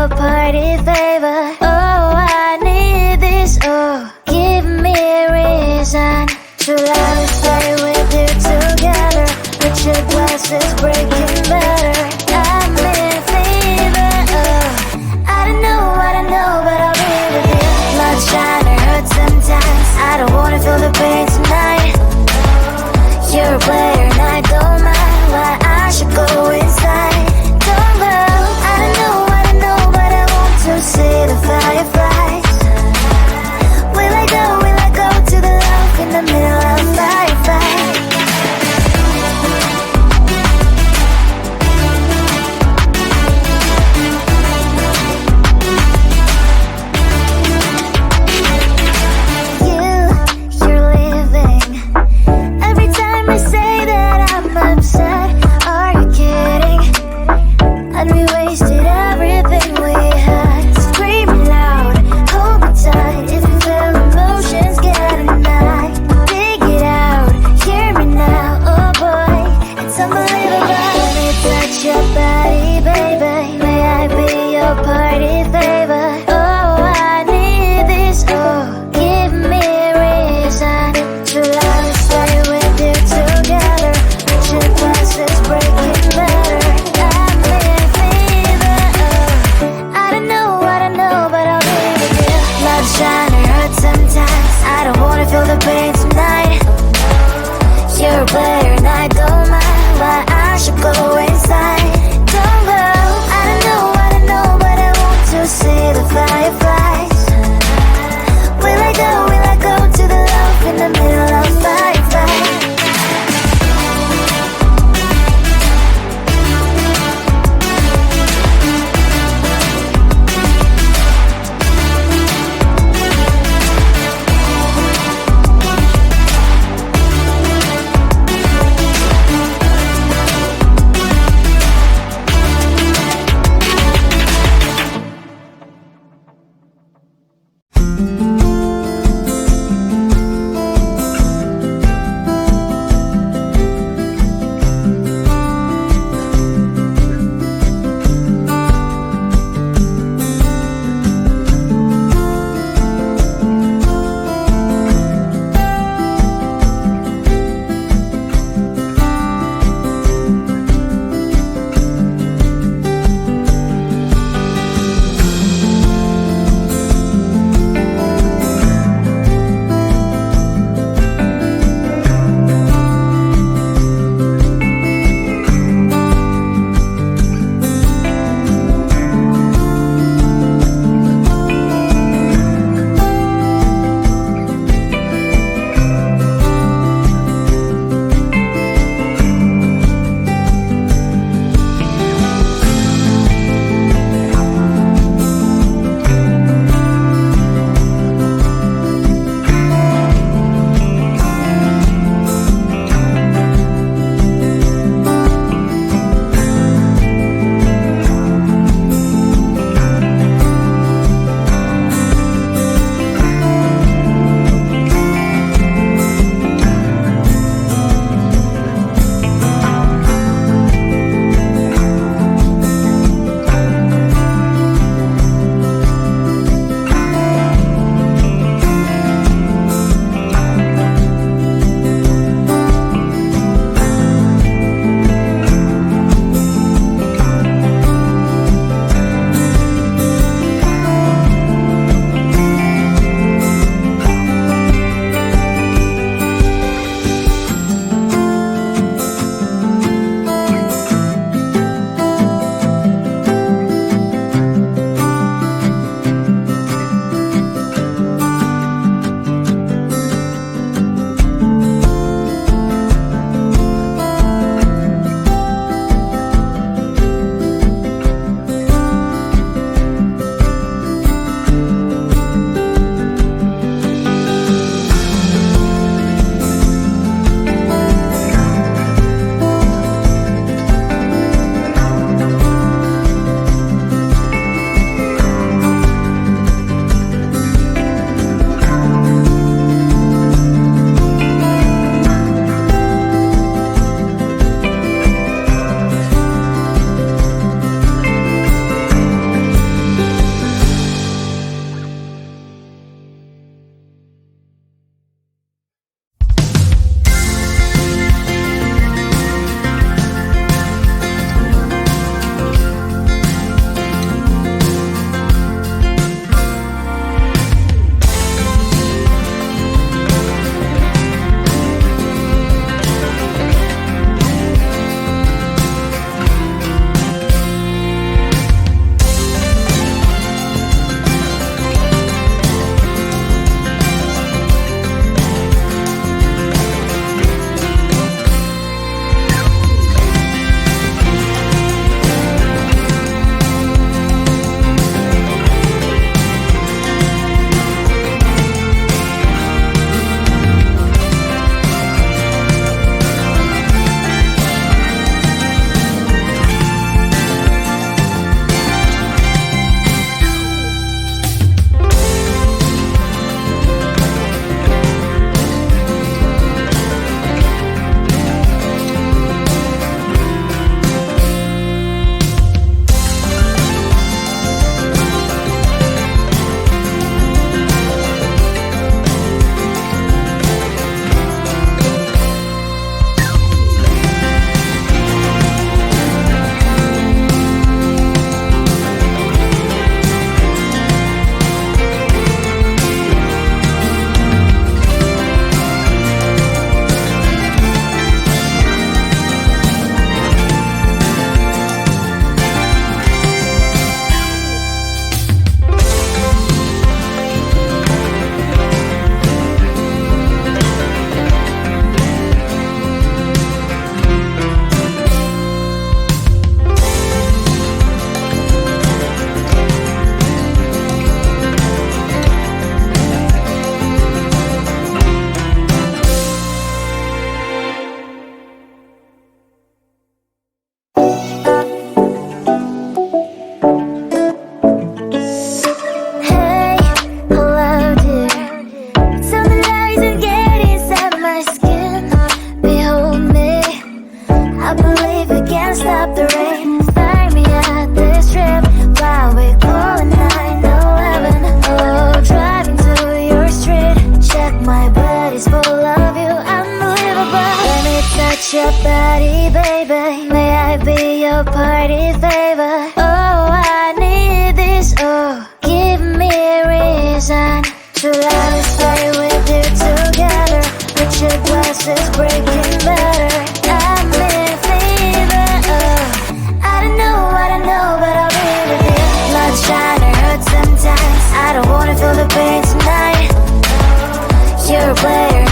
your party favor. Oh, I need this. Oh, give me a reason to love and stay with you together. Put your glasses breaking better. I'm in fever. Oh, I don't know, but I'll be with you. Blood shine or hurt sometimes. I don't wanna feel the pain tonight. You're a player and I don't mind why I should go inside. Don't go. I don't know, but I want to see the fireflies. Will I go to the love in the middle of a firefight? You're leaving. Every time I say that I'm upset, are you kidding? And we wasted everything we had. Screaming loud, hold me tight. If you feel emotions getting high, dig it out, hear me now. Oh boy, it's unbelievable. Let me touch your body, baby. May I be your party favor? Oh, I need this. Oh, give me a reason to love and stay with you together. Put your glasses breaking better. I'm in fever. Oh, I don't know, but I'll be with you. Love shine or hurt sometimes. I don't wanna feel the pain tonight. You're a player and I don't mind why I should go inside. Don't go. I don't know, but I want to see the fireflies. Will I go to the love in the middle of firefight? this is breaking better. I'm in fever. I don't know, but I'll be with you. Blood trying to hurt sometimes. I don't wanna feel the pain tonight. You're a player,